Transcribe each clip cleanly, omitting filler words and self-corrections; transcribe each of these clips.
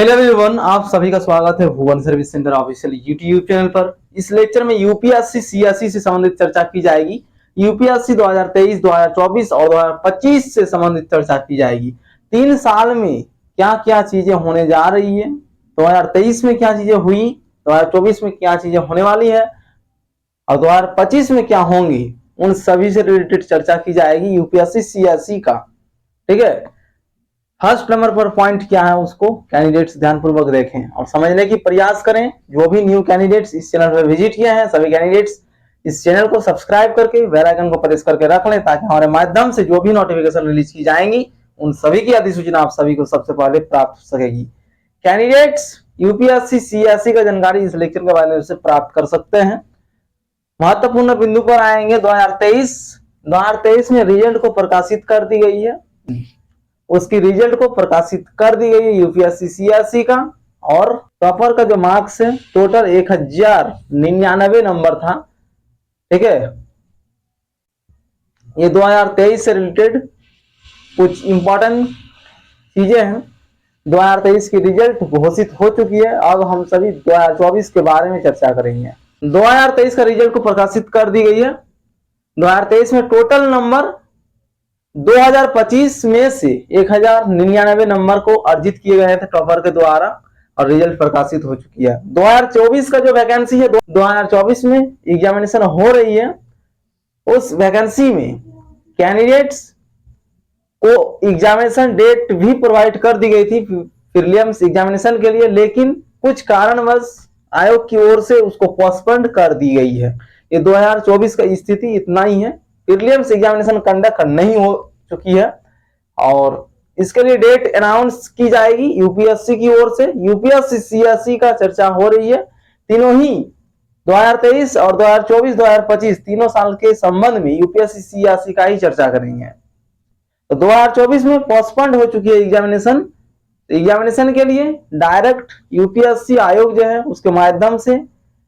Hello everyone, आप सभी का स्वागत है Bhuvan service centre official YouTube channel पर। इस लेक्चर में यूपीएससी सीएससी से संबंधित चर्चा की जाएगी। यूपीएससी 2023, 2024 और 2025 से संबंधित चर्चा की जाएगी। 3 साल में क्या क्या चीजें होने जा रही है, 2023 में क्या चीजें हुई, 2024 में क्या चीजें होने वाली है और 2025 में क्या होंगी, उन सभी से रिलेटेड चर्चा की जाएगी यूपीएससी सीएससी का। ठीक है, फर्स्ट नंबर पर पॉइंट क्या है उसको कैंडिडेट्स ध्यानपूर्वक देखें और समझने की प्रयास करें। जो भी न्यू कैंडिडेट्स इस चैनल पर विजिट किए हैं सभी कैंडिडेट्स इस चैनल को सब्सक्राइब करके बेल आइकन को प्रेस करके रख लें ताकि हमारे माध्यम से जो भी नोटिफिकेशन रिलीज की जाएंगी उन सभी की अधिसूचना आप सभी को सबसे पहले प्राप्त हो सकेगी। कैंडिडेट्स यूपीएससी सीएससी का जानकारी इस लेक्चर के माध्यम से प्राप्त कर सकते हैं। महत्वपूर्ण बिंदु पर आएंगे। 2023 में रिजल्ट को प्रकाशित कर दी गई है, उसकी रिजल्ट को प्रकाशित कर दी गई है यूपीएससी सीएससी का। और टॉपर का जो मार्क्स है टोटल 1099 नंबर था। ठीक है, ये 2023 से रिलेटेड कुछ इंपॉर्टेंट चीजें हैं। 2023 की रिजल्ट घोषित हो चुकी है। अब हम सभी 2024 के बारे में चर्चा करेंगे। 2023 का रिजल्ट को प्रकाशित कर दी गई है। 2023 में टोटल नंबर 2025 में से 1099 नंबर को अर्जित किए गए थे टॉपर के द्वारा और रिजल्ट प्रकाशित हो चुकी है। 2024 का जो वैकेंसी है 2024 में एग्जामिनेशन हो रही है, उस वैकेंसी में कैंडिडेट्स को एग्जामिनेशन डेट भी प्रोवाइड कर दी गई थी प्रीलिम्स एग्जामिनेशन के लिए, लेकिन कुछ कारणवश आयोग की ओर से उसको पोस्टपोन्ड कर दी गई है। ये 2024 का स्थिति इतना ही है। प्रीलिम्स एग्जामिनेशन कंडक्ट नहीं हो चुकी है और इसके लिए डेट अनाउंस की जाएगी यूपीएससी की ओर से। यूपीएससी सीएससी का चर्चा हो रही है। तीनों ही 2023 और 2024, 2025 तीनों साल के संबंध में यूपीएससी सीएससी का ही चर्चा करेंगे। तो 2024 में पोस्टपोन्ड हो चुकी है एग्जामिनेशन। एग्जामिनेशन के लिए डायरेक्ट यूपीएससी आयोग जो है उसके माध्यम से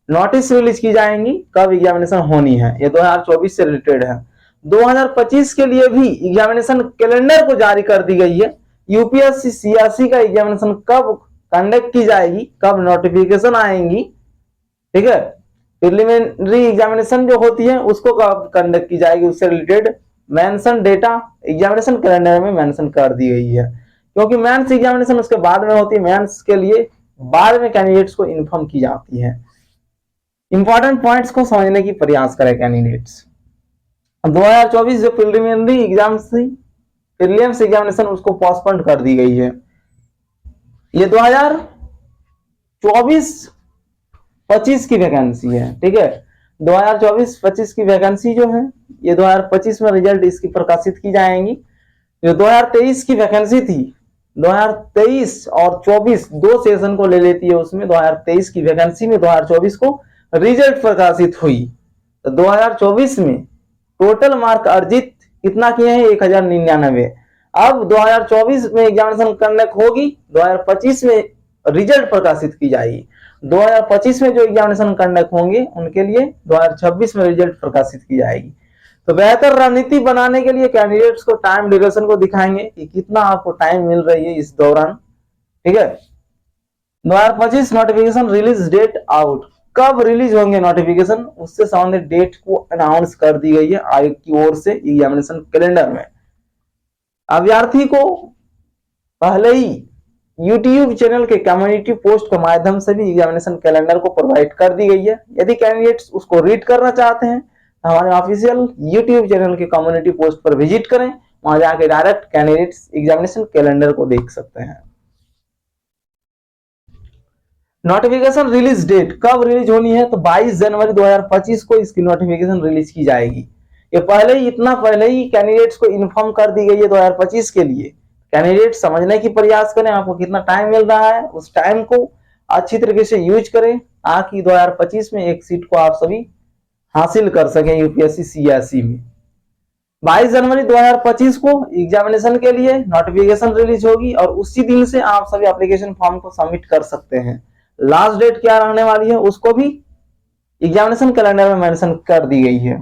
नोटिस रिलीज की जाएंगी कब एग्जामिनेशन होनी है। ये 2024 से रिलेटेड है। 2025 के लिए भी एग्जामिनेशन कैलेंडर को जारी कर दी गई है। यूपीएससी सीएससी का एग्जामिनेशन कब कंडक्ट की जाएगी, कब नोटिफिकेशन आएंगी, ठीक है, प्रिलिमिनरी एग्जामिनेशन जो होती है उसको कब कंडक्ट की जाएगी, उससे related mention data examination calendar में मेंशन कर दी गई है। क्योंकि मेंस एग्जामिनेशन उसके बाद में होती है, मेंस के लिए बाद में कैंडिडेट्स को इन्फॉर्म की जाती है। इंपॉर्टेंट पॉइंट्स को समझने की प्रयास करें कैंडिडेट्स। 2024 जो प्रिलिमिनरी एग्जाम थी, प्रीलिम्स एग्जामिनेशन उसको पोस्टपोन कर दी गई है। ये 2024-25 की वैकेंसी है। ठीक है, 2024-25 की वैकेंसी जो है ये 2025 में रिजल्ट इसकी प्रकाशित की जाएंगी। जो 2023 की वैकेंसी थी, 2023 और 24 दो सेशन को ले लेती है, उसमें 2023 की वैकेंसी में 2024 को रिजल्ट प्रकाशित हुई। तो 2024 में टोटल मार्क अर्जित कितना किए हैं, 1099। अब 2024 में एग्जामिनेशन कंडक्ट होगी, 2025 में रिजल्ट प्रकाशित की जाएगी। 2025 में जो एग्जामिनेशन कंडक्ट होंगे उनके लिए 2026 में रिजल्ट प्रकाशित की जाएगी। तो बेहतर रणनीति बनाने के लिए कैंडिडेट्स को टाइम ड्यूरेशन को दिखाएंगे कि कितना आपको टाइम मिल रही है इस दौरान। ठीक है, 2025 नोटिफिकेशन रिलीज डेट आउट, कब रिलीज होंगे नोटिफिकेशन उससे संबंधित डेट को अनाउंस कर दी गई है आयोग की ओर से एग्जामिनेशन कैलेंडर में। अभ्यर्थी को पहले ही यूट्यूब चैनल के कम्युनिटी पोस्ट के माध्यम से भी एग्जामिनेशन कैलेंडर को प्रोवाइड कर दी गई है। यदि कैंडिडेट्स उसको रीड करना चाहते हैं तो हमारे ऑफिशियल यूट्यूब चैनल के कम्युनिटी पोस्ट पर विजिट करें, वहां जाके डायरेक्ट कैंडिडेट्स एग्जामिनेशन कैलेंडर को देख सकते हैं। नोटिफिकेशन रिलीज डेट कब रिलीज होनी है, तो 22 जनवरी 2025 को इसकी नोटिफिकेशन रिलीज की जाएगी। ये पहले ही, इतना पहले ही कैंडिडेट्स को इन्फॉर्म कर दी गई है 2025 के लिए। कैंडिडेट समझने की प्रयास करें आपको कितना टाइम मिल रहा है, उस टाइम को अच्छी तरीके से यूज करें ताकि 2025 में एक सीट को आप सभी हासिल कर सकें यूपीएससी सीएससी में। 22 जनवरी 2025 को एग्जामिनेशन के लिए नोटिफिकेशन रिलीज होगी और उसी दिन से आप सभी एप्लीकेशन फॉर्म को सबमिट कर सकते हैं। लास्ट डेट क्या रहने वाली है उसको भी एग्जामिनेशन कैलेंडर में मेंशन कर दी गई है।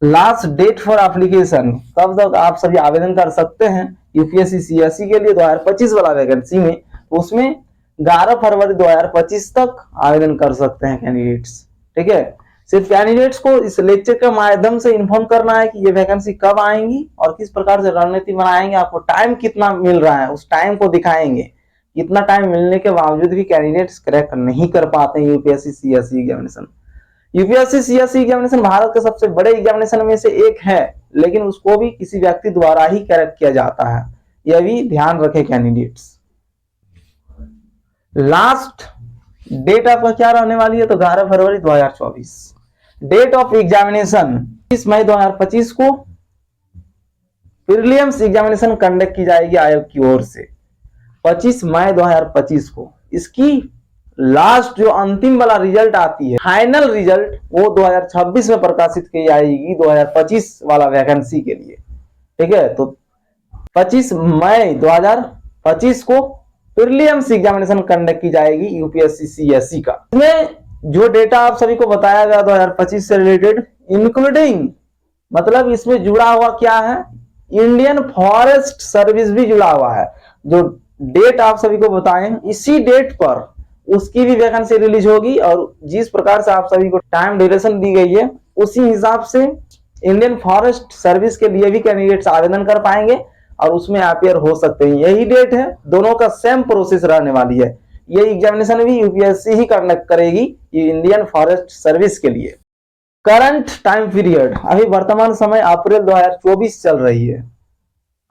लास्ट डेट फॉर एप्लीकेशन, कब तक आप सभी आवेदन कर सकते हैं यूपीएससी सीएससी के लिए 2025 वाला वैकेंसी में, तो उसमें 11 फरवरी 2025 तक आवेदन कर सकते हैं कैंडिडेट्स। ठीक है, सिर्फ कैंडिडेट्स को इस लेक्चर के माध्यम से इन्फॉर्म करना है कि ये वैकेंसी कब आएंगी और किस प्रकार से रणनीति बनाएंगे, आपको टाइम कितना मिल रहा है उस टाइम को दिखाएंगे। इतना टाइम मिलने के बावजूद भी कैंडिडेट्स क्रैक नहीं कर पाते हैं UPSC CSC examination. UPSC CSC examination Bharat के सबसे बड़े एग्जामिनेशन में से एक है, लेकिन उसको भी किसी व्यक्ति द्वारा ही क्रैक किया जाता है, यह भी ध्यान रखें कैंडिडेट्स। लास्ट डेट आपका क्या रहने वाली है, तो 11 फरवरी 2024। डेट ऑफ एग्जामिनेशन 30 मई 2025 को प्रीलिम्स एग्जामिनेशन कंडक्ट की जाएगी आयोग की ओर से 25 मई 2025 को। इसकी लास्ट जो अंतिम वाला रिजल्ट आती है, फाइनल रिजल्ट, वो 2026 में प्रकाशित की जाएगी 2025 वाला वैकेंसी के लिए। ठीक है, तो 25 मई 2025 को प्रीलिम्स एग्जामिनेशन कंडक्ट की जाएगी यूपीएससी सीएससी का। इसमें जो डेटा आप सभी को बताया गया 2025 से रिलेटेड, इंक्लूडिंग मतलब इसमें जुड़ा हुआ क्या है, इंडियन फॉरेस्ट सर्विस भी जुड़ा हुआ है। जो डेट आप सभी को बताएं, इसी डेट पर उसकी भी वैकेंसी रिलीज होगी और जिस प्रकार से आप सभी को टाइम ड्यूरेशन दी गई है उसी हिसाब से इंडियन फॉरेस्ट सर्विस के लिए भी कैंडिडेट्स आवेदन कर पाएंगे और उसमें अपियर हो सकते हैं। यही डेट है, दोनों का सेम प्रोसेस रहने वाली है। ये एग्जामिनेशन भी यूपीएससी ही कंडक्ट करेगी ये इंडियन फॉरेस्ट सर्विस के लिए। करंट टाइम पीरियड, अभी वर्तमान समय अप्रैल 2024 चल रही है।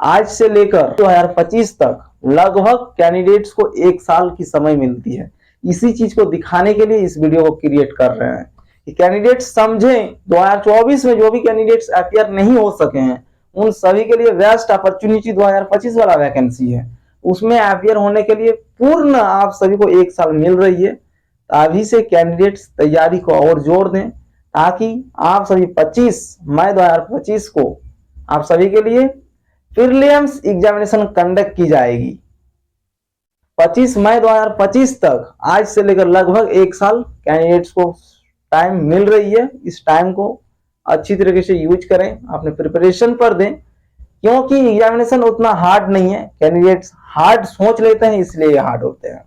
आज से लेकर 2025 तक लगभग कैंडिडेट्स को 1 साल की समय मिलती है। इसी चीज को दिखाने के लिए इस वीडियो को क्रिएट कर रहे हैं कि कैंडिडेट्स समझें 2024 में जो भी कैंडिडेट्स अपियर नहीं हो सके हैं उन सभी के लिए बेस्ट अपॉर्चुनिटी 2025 वाला वैकेंसी है। उसमें अपियर होने के लिए पूर्ण आप सभी को 1 साल मिल रही है। अभी से कैंडिडेट्स तैयारी को और जोर दें ताकि आप सभी 25 मई 2025 को आप सभी के लिए प्रीलिम्स एग्जामिनेशन कंडक्ट की जाएगी। 25 मई 2025 तक आज से लेकर लगभग 1 साल कैंडिडेट्स को टाइम मिल रही है। इस टाइम को अच्छी तरीके से यूज करें, अपने प्रिपरेशन पर दें, क्योंकि एग्जामिनेशन उतना हार्ड नहीं है। कैंडिडेट्स हार्ड सोच लेते हैं इसलिए हार्ड होते हैं।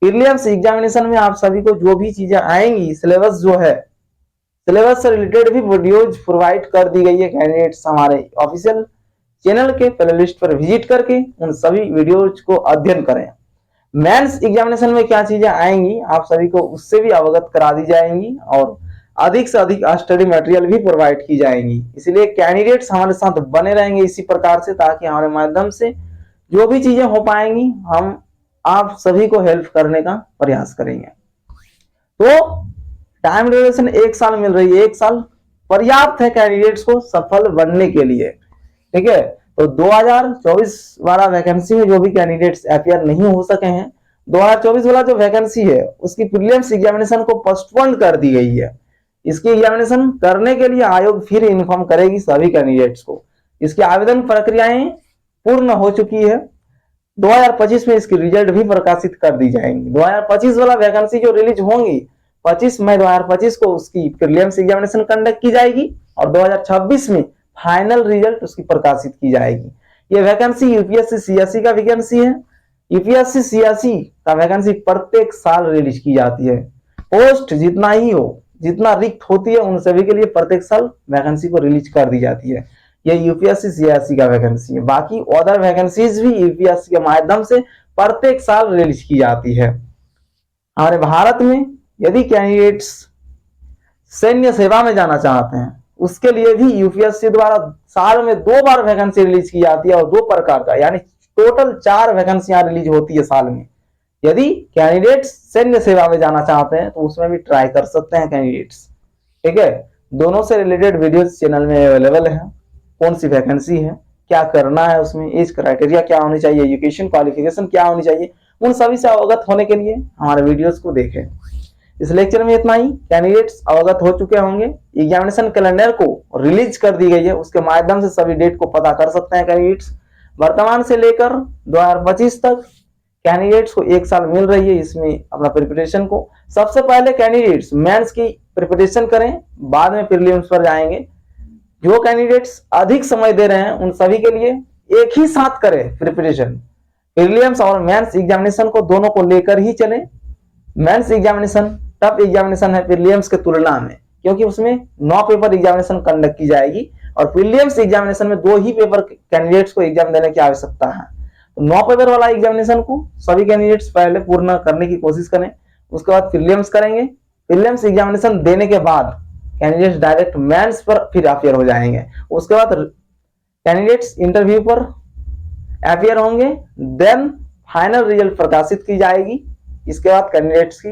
प्रीलिम्स एग्जामिनेशन में आप सभी को जो भी चीजें आएंगी, सिलेबस जो है, सिलेबस से रिलेटेड भी वीडियोज प्रोवाइड कर दी गई है। कैंडिडेट्स हमारे ऑफिशियल चैनल के प्लेलिस्ट पर विजिट करके उन सभी वीडियोज को अध्ययन करें। मेंस एग्जामिनेशन में क्या चीजें आएंगी आप सभी को उससे भी अवगत करा दी जाएंगी और अधिक से अधिक स्टडी मटेरियल भी प्रोवाइड की जाएंगी। इसलिए कैंडिडेट्स हमारे साथ बने रहेंगे इसी प्रकार से, ताकि हमारे माध्यम से जो भी चीजें हो पाएंगी हम आप सभी को हेल्प करने का प्रयास करेंगे। तो टाइम ड्यूरेशन 1 साल मिल रही है, 1 साल पर्याप्त है कैंडिडेट्स को सफल बनने के लिए। ठीक है, तो 2024 वाला वैकेंसी में जो भी कैंडिडेट्स अपियर नहीं हो सके हैं, 2024 वाला जो वैकेंसी है उसकी प्रीलिम्स एग्जामिनेशन को पोस्टपोन कर दी गई है। इसकी एग्जामिनेशन करने के लिए आयोग फिर इन्फॉर्म करेगी सभी कैंडिडेट्स को। इसकी आवेदन प्रक्रियाएं पूर्ण हो चुकी है। 2025 में इसकी रिजल्ट भी प्रकाशित कर दी जाएंगी। 2025 वाला वैकेंसी जो रिलीज होंगी 25 मई 2025 को उसकी प्रीलिम्स एग्जामिनेशन कंडक्ट की जाएगी और 2026 में फाइनल रिजल्ट उसकी प्रकाशित की जाएगी। ये वैकेंसी यूपीएससी सीएससी का वैकेंसी है। यूपीएससी सीएससी का वैकेंसी प्रत्येक साल रिलीज की जाती है। पोस्ट जितना ही हो, जितना रिक्त होती है उन सभी के लिए प्रत्येक साल वैकेंसी को रिलीज कर दी जाती है। ये यूपीएससी सीएससी का वैकेंसी है। बाकी अदर वैकेंसीज भी यूपीएससी के माध्यम से प्रत्येक साल रिलीज की जाती है। हमारे भारत में यदि कैंडिडेट्स सैन्य सेवा में जाना चाहते हैं उसके लिए भी यूपीएससी द्वारा साल में 2 बार वैकेंसी रिलीज की जाती है और 2 प्रकार का, यानी टोटल 4 वैकेंसियां रिलीज होती है साल में। यदि कैंडिडेट्स सैन्य सेवा में जाना चाहते हैं तो उसमें भी ट्राई कर सकते हैं कैंडिडेट्स। ठीक है, दोनों से रिलेटेड वीडियोस चैनल में अवेलेबल है। कौन सी वैकेंसी है, क्या करना है, उसमें एज क्राइटेरिया क्या होनी चाहिए, एजुकेशन क्वालिफिकेशन क्या होनी चाहिए, उन सभी से अवगत होने के लिए हमारे वीडियोस को देखें। इस लेक्चर में इतना ही। कैंडिडेट्स अवगत हो चुके होंगे। एग्जामिनेशन कैलेंडर को रिलीज कर दी गई है, उसके माध्यम से सभी डेट को पता कर सकते हैं कैंडिडेट्स। वर्तमान से लेकर 2025 तक कैंडिडेट्स को 1 साल मिल रही है इसमें अपना प्रिपरेशन को। सबसे पहले कैंडिडेट्स मेंस की प्रिपरेशन करें, बाद में प्रीलिम्स पर जाएंगे। जो कैंडिडेट्स अधिक समय दे रहे हैं उन सभी के लिए एक ही साथ करें प्रिपरेशन। प्रीलिम्स और मेंस एग्जामिनेशन को दोनों को लेकर ही चले। मेंस एग्जामिनेशन टफ एग्जामिनेशन है प्रीलिम्स के तुलना में, क्योंकि उसमें 9 पेपर एग्जामिनेशन कंडक्ट की जाएगी और प्रीलिम्स एग्जामिनेशन में 2 ही पेपर कैंडिडेट्स को एग्जाम देने की आवश्यकता है। तो 9 पेपर वाला एग्जामिनेशन को सभी कैंडिडेट्स पहले पूर्ण करने की कोशिश करें, उसके बाद प्रीलिम्स करेंगे। प्रीलिम्स एग्जामिनेशन देने के बाद कैंडिडेट्स डायरेक्ट मेंस पर फिर अपियर हो जाएंगे। उसके बाद कैंडिडेट्स इंटरव्यू पर अपियर होंगे, देन फाइनल रिजल्ट प्रकाशित की जाएगी। इसके बाद कैंडिडेट्स की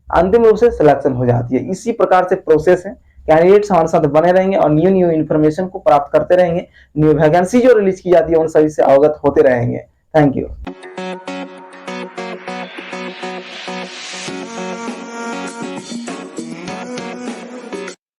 अंतिम रूप से सिलेक्शन हो जाती है। इसी प्रकार से प्रोसेस है। कैंडिडेट्स हमारे साथ बने रहेंगे और न्यू इन्फॉर्मेशन को प्राप्त करते रहेंगे। न्यू वैकेंसी जो रिलीज की जाती है उन सभी से अवगत होते रहेंगे। Thank you.